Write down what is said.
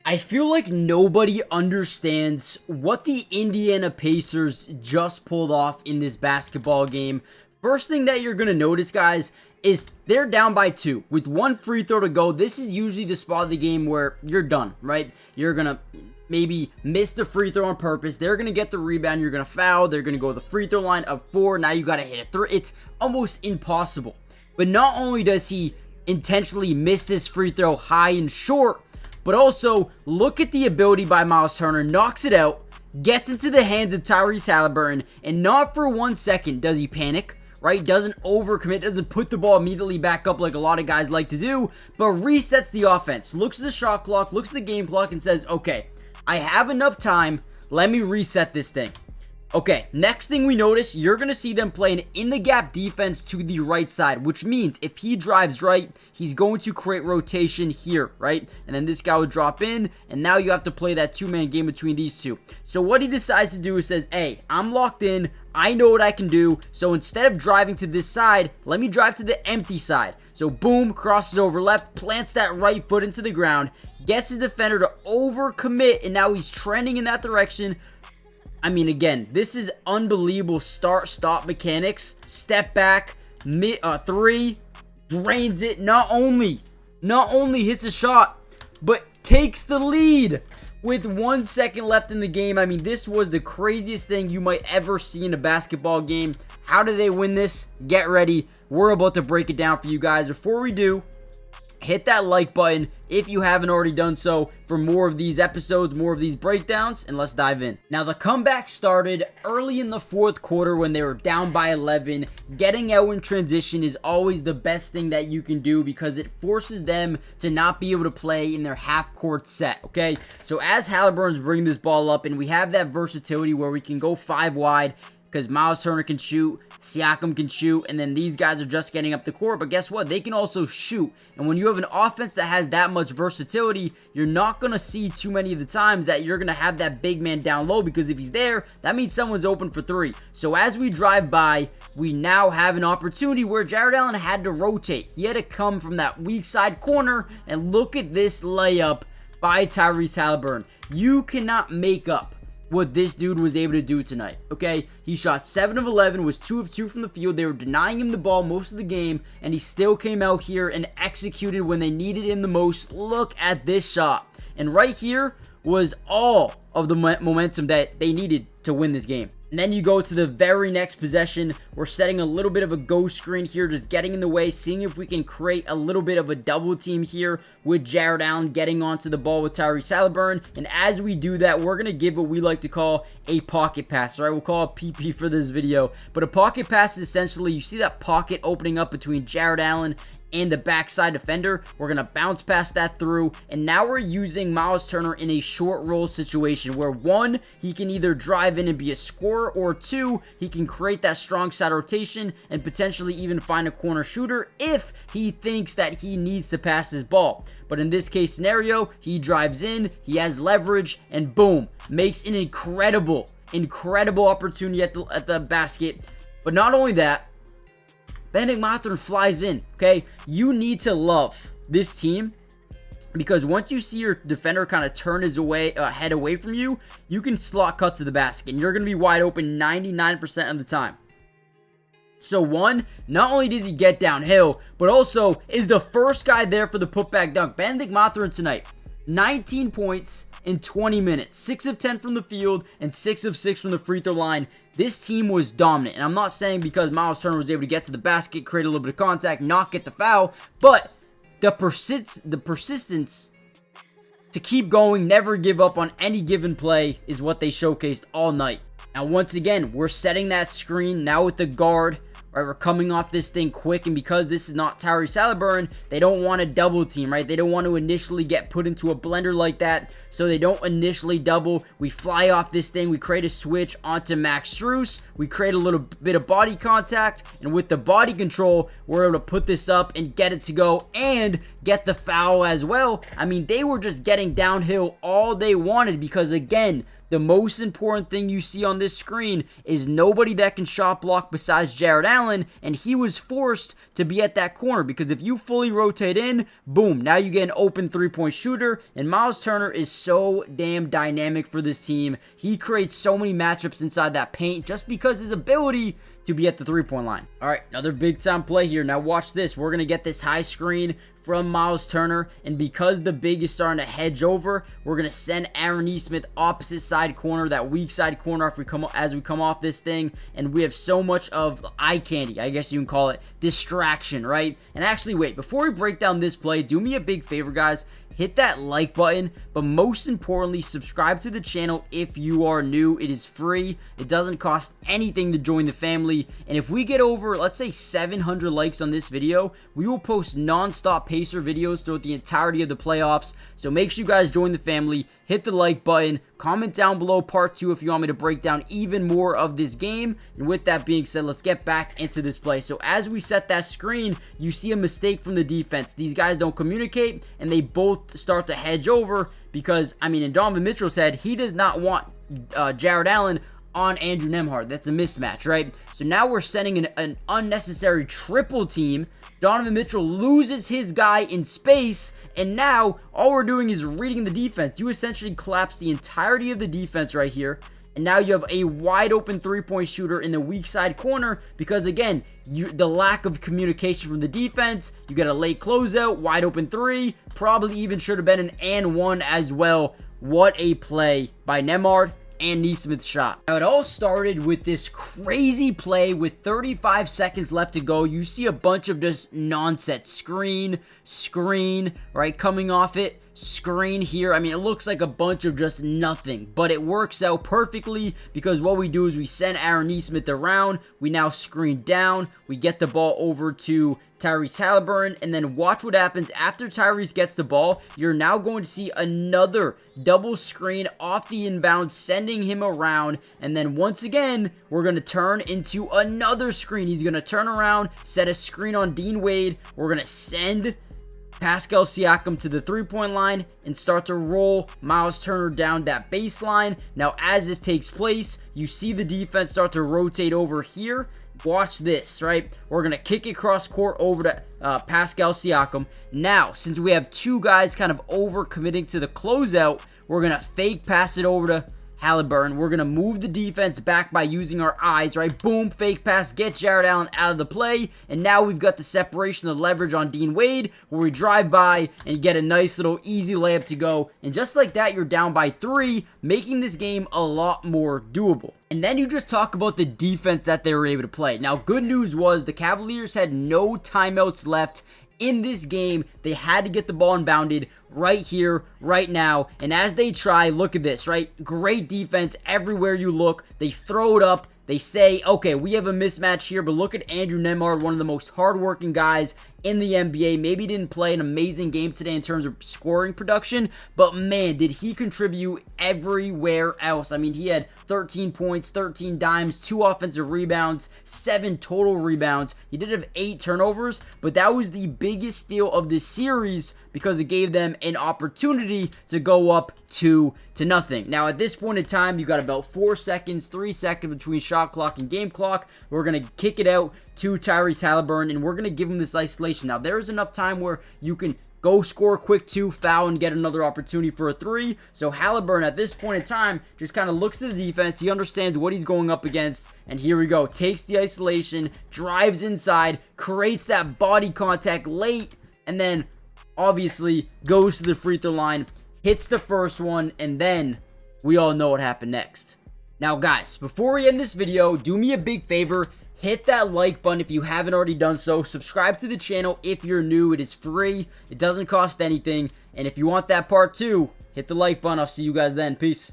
I feel like nobody understands what the Indiana Pacers just pulled off in this basketball game. First thing that you're going to notice, guys, is they're down by 2 with 1 free throw to go. This is usually the spot of the game where you're done, right? You're going to maybe miss the free throw on purpose. They're going to get the rebound. You're going to foul. They're going to go to the free throw line of 4. Now you got to hit a 3. It's almost impossible. But not only does he intentionally miss this free throw high and short, but also, look at the ability by Myles Turner, knocks it out, gets into the hands of Tyrese Halliburton, and not for 1 second does he panic, right? Doesn't overcommit, doesn't put the ball immediately back up like a lot of guys like to do, but resets the offense, looks at the shot clock, looks at the game clock, and says, okay, I have enough time, let me reset this thing. Okay, next thing we notice, you're going to see them playing in the gap defense to the right side, which means if he drives right, he's going to create rotation here, right? And then this guy would drop in, and now you have to play that 2-man game between these two. So what he decides to do is says, hey, I'm locked in, I know what I can do, so instead of driving to this side, let me drive to the empty side. So boom, crosses over left, plants that right foot into the ground, gets his defender to overcommit, and now he's trending in that direction. I mean, again, this is unbelievable start-stop mechanics. Step back, 3, drains it. Not only hits a shot, but takes the lead with 1 second left in the game. I mean, this was the craziest thing you might ever see in a basketball game. How did they win this? Get ready. We're about to break it down for you guys. Before we do, hit that like button if you haven't already done so for more of these episodes, more of these breakdowns, and let's dive in. Now, the comeback started early in the fourth quarter when they were down by 11. Getting out in transition is always the best thing that you can do because it forces them to not be able to play in their half-court set, okay? So as Halliburton's bringing this ball up, and we have that versatility where we can go 5 wide, because Myles Turner can shoot, Siakam can shoot, and then these guys are just getting up the court. But guess what? They can also shoot. And when you have an offense that has that much versatility, you're not going to see too many of the times that you're going to have that big man down low, because if he's there, that means someone's open for 3. So as we drive by, we now have an opportunity where Jarrett Allen had to rotate. He had to come from that weak side corner, and look at this layup by Tyrese Halliburton. You cannot make up what this dude was able to do tonight, okay? He shot 7 of 11, was 2 of 2 from the field. They were denying him the ball most of the game, and he still came out here and executed when they needed him the most. Look at this shot. And right here was all of the momentum that they needed to win this game. And then you go to the very next possession. We're setting a little bit of a ghost screen here, just getting in the way, seeing if we can create a little bit of a double team here with Jarrett Allen getting onto the ball with Tyrese Halliburton. And as we do that, we're going to give what we like to call a pocket pass, right? We'll call it PP for this video. But a pocket pass is essentially, you see that pocket opening up between Jarrett Allen and the backside defender. We're going to bounce past that through, and now we're using Myles Turner in a short roll situation where 1, he can either drive in and be a scorer, or 2, he can create that strong side rotation and potentially even find a corner shooter if he thinks that he needs to pass his ball. But in this case scenario, he drives in, he has leverage, and boom, makes an incredible opportunity at the basket. But not only that, Bennedict Mathurin flies in, okay? You need to love this team because once you see your defender kind of turn his head away from you, you can slot cut to the basket, and you're going to be wide open 99% of the time. So 1, not only does he get downhill, but also is the first guy there for the putback dunk. Bennedict Mathurin tonight, 19 points in 20 minutes, 6 of 10 from the field and 6 of 6 from the free throw line. This team was dominant, and I'm not saying because Myles Turner was able to get to the basket, create a little bit of contact, not get the foul, but the persistence to keep going, never give up on any given play is what they showcased all night. Now, once again, we're setting that screen now with the guard. Right, we're coming off this thing quick, and because this is not Tyrese Halliburton, they don't want to double team, right? They don't want to initially get put into a blender like that, so they don't initially double. We fly off this thing, we create a switch onto Max Strus, we create a little bit of body contact, and with the body control, we're able to put this up and get it to go, and get the foul as well. I mean, they were just getting downhill all they wanted because, again, the most important thing you see on this screen is nobody that can shot block besides Jared Allen, and he was forced to be at that corner because if you fully rotate in, boom, now you get an open three-point shooter, and Miles Turner is so damn dynamic for this team. He creates so many matchups inside that paint just because his ability to be at the three-point line. All right, another big-time play here. Now watch this. We're going to get this high screen from Miles Turner, and because the big is starting to hedge over, we're going to send Aaron Nesmith opposite side corner, that weak side corner as we come off this thing, and we have so much of eye candy, I guess you can call it, distraction, right? And actually, wait, before we break down this play, do me a big favor, guys. Hit that like button, but most importantly, subscribe to the channel if you are new. It is free. It doesn't cost anything to join the family. And if we get over, let's say 700 likes on this video, we will post non-stop Pacer videos throughout the entirety of the playoffs. So make sure you guys join the family. Hit the like button. Comment down below part 2 if you want me to break down even more of this game. And with that being said, let's get back into this play. So as we set that screen, you see a mistake from the defense. These guys don't communicate, and they both start to hedge over because, I mean, in Donovan Mitchell's head, he does not want Jared Allen on Andrew Nembhard. That's a mismatch, right? So now we're sending an unnecessary triple team. Donovan Mitchell loses his guy in space, and now all we're doing is reading the defense. You essentially collapse the entirety of the defense right here, and now you have a wide open three-point shooter in the weak side corner because, again, the lack of communication from the defense. You get a late closeout, wide open three, probably even should have been an and one as well. What a play by Nembhard and Nesmith's shot. Now, it all started with this crazy play with 35 seconds left to go. You see a bunch of just nonsense. Screen, right? Coming off it. Screen here. I mean, it looks like a bunch of just nothing, but it works out perfectly because what we do is we send Aaron Nesmith around. We now screen down. We get the ball over to Tyrese Haliburton, and then watch what happens after Tyrese gets the ball. You're now going to see another double screen off the inbound, sending him around, and then once again, we're going to turn into another screen. He's going to turn around, set a screen on Dean Wade. We're going to send Pascal Siakam to the three-point line and start to roll Miles Turner down that baseline. Now, as this takes place, you see the defense start to rotate over here. Watch this, right? We're going to kick it cross court over to Pascal Siakam. Now, since we have two guys kind of over-committing to the closeout, we're going to fake pass it over to Haliburton. We're going to move the defense back by using our eyes, right? Boom, fake pass, get Jared Allen out of the play. And now we've got the separation, the leverage on Dean Wade, where we drive by and get a nice little easy layup to go. And just like that, you're down by 3, making this game a lot more doable. And then you just talk about the defense that they were able to play. Now, good news was the Cavaliers had no timeouts left in this game. They had to get the ball inbounded right here, right now. And as they try, look at this, right? Great defense everywhere you look. They throw it up. They say, okay, we have a mismatch here, but look at Andrew Nembhard, one of the most hardworking guys in the NBA. Maybe he didn't play an amazing game today in terms of scoring production, but man, did he contribute everywhere else. I mean, he had 13 points, 13 dimes, 2 offensive rebounds, 7 total rebounds. He did have 8 turnovers, but that was the biggest steal of this series because it gave them an opportunity to go up 2-0. Now, at this point in time, you got about 4 seconds, 3 seconds between shot clock and game clock. We're going to kick it out to Tyrese Haliburton, and we're going to give him this isolation. Now, there is enough time where you can go score a quick 2, foul, and get another opportunity for a 3. So Haliburton, at this point in time, just kind of looks at the defense. He understands what he's going up against, and here we go. Takes the isolation, drives inside, creates that body contact late, and then obviously goes to the free throw line, hits the first one, and then we all know what happened next. Now, guys, before we end this video, do me a big favor. Hit that like button if you haven't already done so. Subscribe to the channel if you're new. It is free. It doesn't cost anything. And if you want that part 2, hit the like button. I'll see you guys then. Peace.